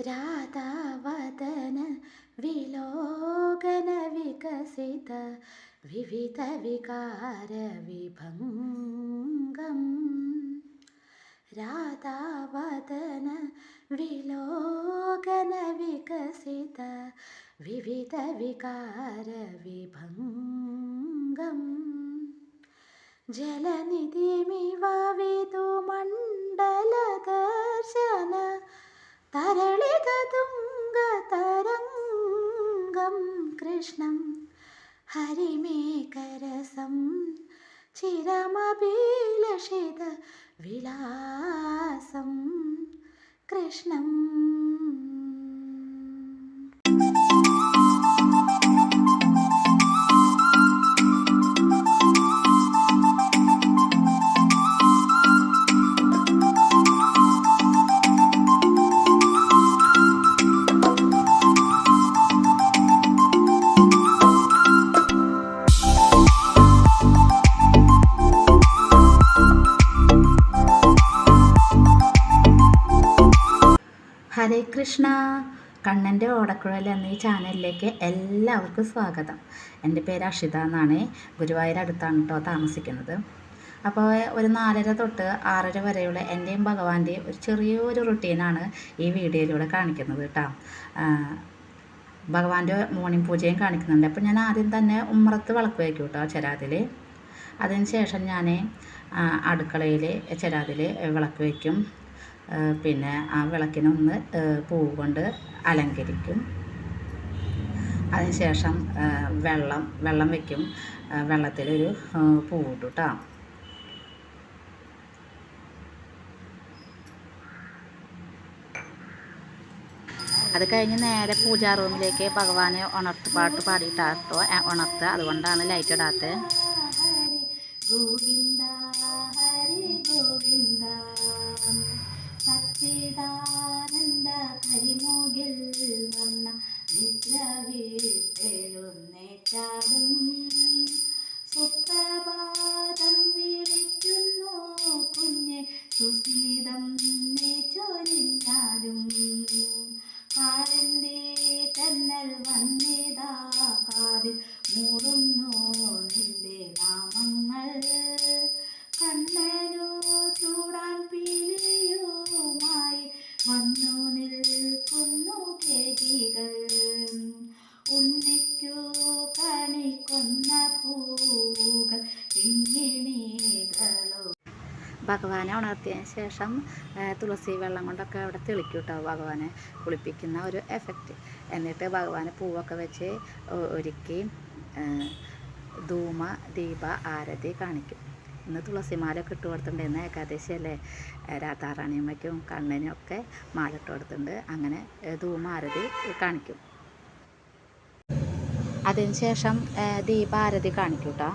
രാധാവദന വിലോകന വികസിത വിവിധ വികാര വിഭംഗം. രാധാവദന വിലോകന വികസിത വിവിധ വികാര വിഭംഗം. ജലനിധിമിവ വിധുമണ്ഡലദർശന തരളിതതുംഗതരംഗം കൃഷ്ണം ഹരിമേകരസം ചിരമഭിലഷിത വിലാസം കൃഷ്ണം. ഹരേ കൃഷ്ണ. കണ്ണൻ്റെ ഓടക്കുഴൽ എന്ന ഈ ചാനലിലേക്ക് എല്ലാവർക്കും സ്വാഗതം. എൻ്റെ പേര് അക്ഷിത എന്നാണ്. ഗുരുവായൂർ അടുത്താണ് കേട്ടോ താമസിക്കുന്നത്. അപ്പോൾ ഒരു 4:30 തൊട്ട് 6:30 വരെയുള്ള എൻ്റെയും ഭഗവാന്റെയും ഒരു ചെറിയൊരു റുട്ടീനാണ് ഈ വീഡിയോയിലൂടെ കാണിക്കുന്നത് കേട്ടോ. ഭഗവാന്റെ മോർണിംഗ് പൂജയും കാണിക്കുന്നുണ്ട്. അപ്പോൾ ഞാൻ ആദ്യം തന്നെ ഉമ്മറത്ത് വിളക്ക് വയ്ക്കും കേട്ടോ ചെരാതിൽ. അതിന് ശേഷം ഞാൻ അടുക്കളയിൽ ചെരാതിൽ വിളക്ക് വയ്ക്കും. പിന്നെ ആ വിളക്കിനൊന്ന് പൂവ് കൊണ്ട് അലങ്കരിക്കും. അതിനുശേഷം വെള്ളം വയ്ക്കും. വെള്ളത്തിലൊരു പൂവിട്ടു കേട്ടോ. അത് കഴിഞ്ഞ് നേരെ പൂജാ റൂമിലേക്ക് ഭഗവാനെ ഉണർത്തുപാട്ട് പാടിയിട്ടാട്ടോ ഉണർത്തുക. അതുകൊണ്ടാണ് ലൈറ്റ് ഇടാത്തത്. ഗോവിന്ദ ഹരി ഗോവിന്ദ സച്ചിദാനന്ദ കരിമുകിൽ വന്ന നിദ്രവിട്ടെഴുന്നേറ്റാലും സുപ്രഭാതം വിളിക്കുന്നു കുഞ്ഞെ സുസ്മിതം നീ ചൊരിഞ്ഞാലും കാളിന്റെ തന്നൽ വന്നിതാ കാതിൽ മൂടുന്നു നിന്റെ നാമങ്ങൾ കണ്ണനു ചൂടാൻ പീലിയുമായി വന്നു നിൽക്കുന്നു കേകികൾ ഉണ്ണിക്കു കണിക്കൊന്ന പൂവുകൾ കിങ്ങിണികളോ. ഭഗവാനെ ഉണർത്തിയതിന് ശേഷം തുളസി വെള്ളം കൊണ്ടൊക്കെ അവിടെ തെളിക്കും കേട്ടോ ഭഗവാനെ കുളിപ്പിക്കുന്ന ഒരു എഫക്റ്റ്. എന്നിട്ട് ഭഗവാനെ പൂവൊക്കെ വെച്ച് ഒരുക്കി ധൂമ ദീപ ആരതി കാണിക്കും. ഇന്ന് തുളസിമാലൊക്കെ ഇട്ട് കൊടുത്തിട്ടുണ്ട്. ഇന്ന് ഏകാദശി അല്ലേ. രാധാറാണിയമ്മയ്ക്കും കണ്ണനും ഒക്കെ മാല ഇട്ട് കൊടുത്തിട്ടുണ്ട്. അങ്ങനെ ധൂമ ആരതി കാണിക്കും. അതിന് ശേഷം ദീപാരതി കാണിക്കും കേട്ടോ.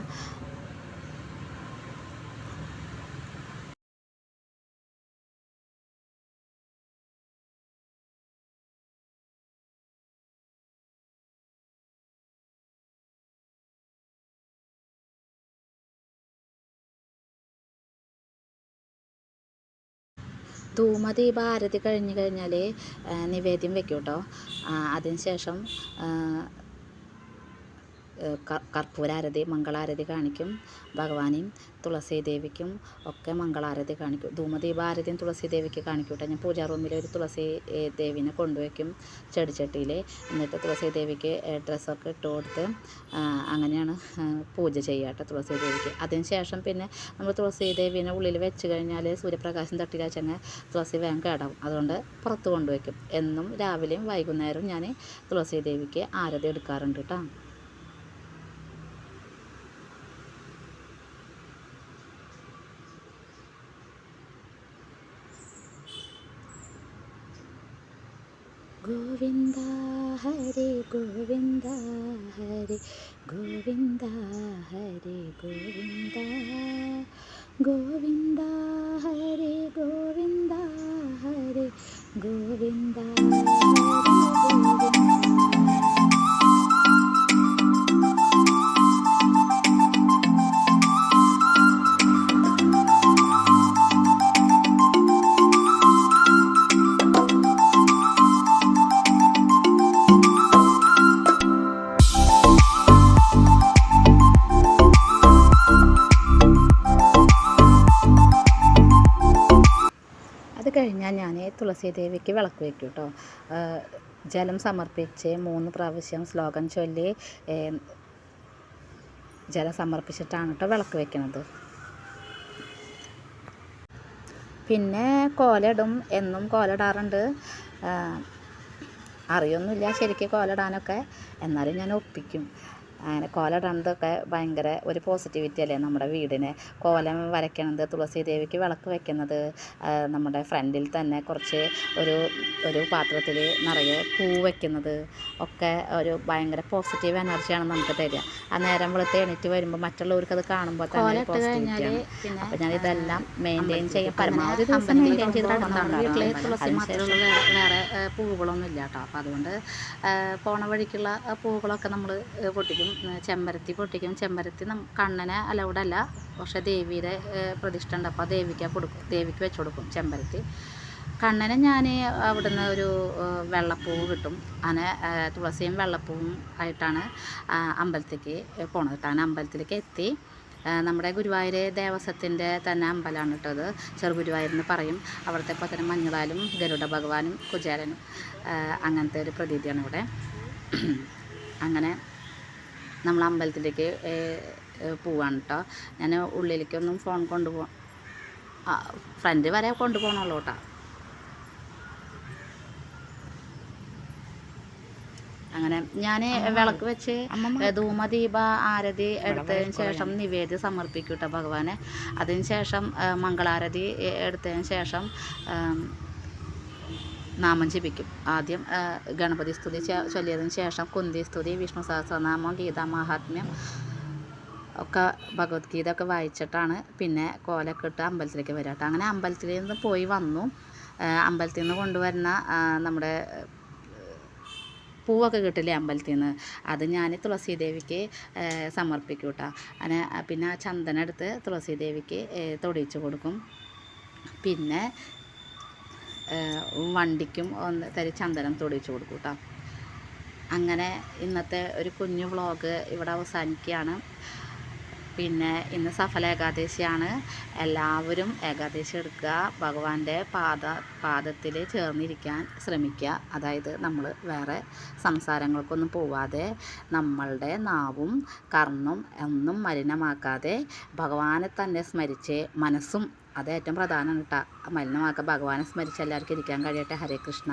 ധൂമദീപ ആരതി കഴിഞ്ഞ് കഴിഞ്ഞാൽ നിവേദ്യം വെക്കും കേട്ടോ. അതിന് ശേഷം കർപ്പൂരാരതി മംഗളാരതി കാണിക്കും. ഭഗവാനെയും തുളസി ദേവിക്കും ഒക്കെ മംഗളാരതി കാണിക്കും. ധൂമദീപാരതിയും തുളസി ദേവിക്ക് കാണിക്കും കേട്ടോ. ഞാൻ പൂജാ റൂമിൽ ഒരു തുളസി ദേവിനെ കൊണ്ടുവയ്ക്കും ചെടിച്ചട്ടിയിൽ. എന്നിട്ട് തുളസി ദേവിക്ക് ഡ്രസ്സൊക്കെ ഇട്ട് കൊടുത്ത് അങ്ങനെയാണ് പൂജ ചെയ്യുക കേട്ടോ തുളസി ദേവിക്ക്. അതിന് ശേഷം പിന്നെ നമ്മൾ തുളസി ദേവിനെ ഉള്ളിൽ വെച്ച് കഴിഞ്ഞാൽ സൂര്യപ്രകാശം തട്ടിയില്ല വെച്ചങ്ങ് തുളസി വേഗം കേടാവും. അതുകൊണ്ട് പുറത്ത് കൊണ്ടുവയ്ക്കും. എന്നും രാവിലെയും വൈകുന്നേരവും ഞാൻ തുളസി ദേവിക്ക് ആരതി എടുക്കാറുണ്ട് കേട്ടോ. ഗോവിന്ദ ഹരി ഗോവിന്ദ ഹരി ഗോവിന്ദ ഹരി ഗോവിന്ദ ഗോവിന്ദ ഹരി ഗോവിന്ദ ഹരി ഗോവിന്ദ ഹരി ഗോവിന്ദ. ഞാൻ തുളസി ദേവിക്ക് വിളക്ക് വയ്ക്കും കേട്ടോ. ജലം സമർപ്പിച്ച് 3 പ്രാവശ്യം ശ്ലോകം ചൊല്ലി ജലം സമർപ്പിച്ചിട്ടാണ് കേട്ടോ വിളക്ക് വയ്ക്കുന്നത്. പിന്നെ കോലയിടും, എന്നും കോലയിടാറുണ്ട്. അറിയൊന്നുമില്ല ശരിക്കും കോലയിടാനൊക്കെ, എന്നാലും ഞാൻ ഒപ്പിക്കും. അങ്ങനെ കോലയിടുന്നതൊക്കെ ഭയങ്കര ഒരു പോസിറ്റിവിറ്റി അല്ലേ നമ്മുടെ വീടിനെ. കോലം വരയ്ക്കണത്, തുളസി ദേവിക്ക് വിളക്ക് വയ്ക്കുന്നത്, നമ്മുടെ ഫ്രണ്ടിൽ തന്നെ കുറച്ച് ഒരു പാത്രത്തിൽ നിറയെ പൂ വയ്ക്കുന്നത് ഒക്കെ ഒരു ഭയങ്കര പോസിറ്റീവ് എനർജിയാണ് നമുക്ക് തരിക. ആ നേരം വെളുത്ത് എണീറ്റ് വരുമ്പോൾ മറ്റുള്ളവർക്ക് അത് കാണുമ്പോൾ തന്നെ പോസിറ്റിവിറ്റിയാണ്. അപ്പോൾ ഞാൻ ഇതെല്ലാം മെയിൻറ്റെയിൻ ചെയ്യാൻ പരമാവധി ദിവസം മെയിൻറ്റെയിൻ ചെയ്തിട്ടുണ്ടാകും. വീട്ടിൽ തുളസി മാത്രമുള്ള വേറെ പൂവുകളൊന്നും ഇല്ല കേട്ടോ. അപ്പോൾ അതുകൊണ്ട് പോണ വഴിക്കുള്ള പൂവുകളൊക്കെ നമ്മൾ പൊട്ടിക്കും. ചെമ്പരത്തി പൊട്ടിക്കും. ചെമ്പരത്തി കണ്ണന് അലൗഡ് അല്ല, പക്ഷേ ദേവിയുടെ പ്രതിഷ്ഠ ഉണ്ട്, അപ്പോൾ ദേവിക്ക് വെച്ച് കൊടുക്കും ചെമ്പരത്തി. കണ്ണന് ഞാൻ അവിടുന്ന് ഒരു വെള്ളപ്പൂവ് കിട്ടും. അങ്ങനെ തുളസിയും വെള്ളപ്പൂവും ആയിട്ടാണ് അമ്പലത്തേക്ക് പോണത് കേട്ടോ. അങ്ങനെ അമ്പലത്തിലേക്ക് എത്തി. നമ്മുടെ ഗുരുവായൂർ ദേവസ്വത്തിൻ്റെ തന്നെ അമ്പലമാണ് കേട്ടത്, ചെറുഗുരുവായൂരെന്ന് പറയും. അവിടുത്തെ ഇപ്പോൾ തന്നെ മഞ്ഞളാലും ഗരുഡ ഭഗവാനും കുചേലനും അങ്ങനത്തെ ഒരു പ്രതീതിയാണ് ഇവിടെ. അങ്ങനെ നമ്മൾ അമ്പലത്തിലേക്ക് പോവാണ് കേട്ടോ. ഞാൻ ഉള്ളിലേക്കൊന്നും ഫോൺ ഫ്രണ്ട് വരെ കൊണ്ടുപോകണുള്ളൂ കേട്ടോ. അങ്ങനെ ഞാൻ വിളക്ക് വെച്ച് ധൂമദീപ ആരതി എടുത്തതിന് ശേഷം നിവേദ്യം സമർപ്പിക്കും കേട്ടോ ഭഗവാനെ. അതിന് ശേഷം മംഗളാരതി എടുത്തതിന് ശേഷം നാമം ജപിക്കും. ആദ്യം ഗണപതി സ്തുതി ചൊല്ലിയതിന് ശേഷം കുന്തി സ്തുതി, വിഷ്ണു സഹസ്രനാമം, ഗീതാ മഹാത്മ്യം ഒക്കെ, ഭഗവത്ഗീത ഒക്കെ വായിച്ചിട്ടാണ് പിന്നെ കോലൊക്കെ ഇട്ട് അമ്പലത്തിലേക്ക് വരിക കേട്ടോ. അങ്ങനെ അമ്പലത്തിൽ നിന്ന് പോയി വന്നു. അമ്പലത്തിൽ നിന്ന് കൊണ്ടുവരുന്ന നമ്മുടെ പൂവൊക്കെ കിട്ടില്ലേ അമ്പലത്തിൽ നിന്ന്, അത് ഞാൻ തുളസി ദേവിക്ക് സമർപ്പിക്കും കേട്ടോ. അങ്ങനെ പിന്നെ ചന്ദനം എടുത്ത് തുളസി ദേവിക്ക് തൊടിയിച്ച് കൊടുക്കും. പിന്നെ വണ്ടിക്കും തരി ചന്ദനം തൊടിയിച്ച് കൊടുക്കും കേട്ടോ. അങ്ങനെ ഇന്നത്തെ ഒരു കുഞ്ഞു വ്ളോഗ് ഇവിടെ അവസാനിക്കുകയാണ്. പിന്നെ ഇന്ന് സഫല ഏകാദശിയാണ്. എല്ലാവരും ഏകാദശി എടുക്കുക, ഭഗവാന്റെ പാദത്തിൽ ചേർന്നിരിക്കാൻ ശ്രമിക്കുക. അതായത് നമ്മൾ വേറെ സംസാരങ്ങൾക്കൊന്നും പോവാതെ നമ്മളുടെ നാവും കർണും ഒന്നും മലിനമാക്കാതെ ഭഗവാനെ തന്നെ സ്മരിച്ച് മനസ്സും, അത് ഏറ്റവും പ്രധാനമാണ് കേട്ടോ, മലിനമാക്കുക. ഭഗവാനെ സ്മരിച്ച് എല്ലാവർക്കും ഇരിക്കാൻ കഴിയട്ടെ. ഹരേ കൃഷ്ണ.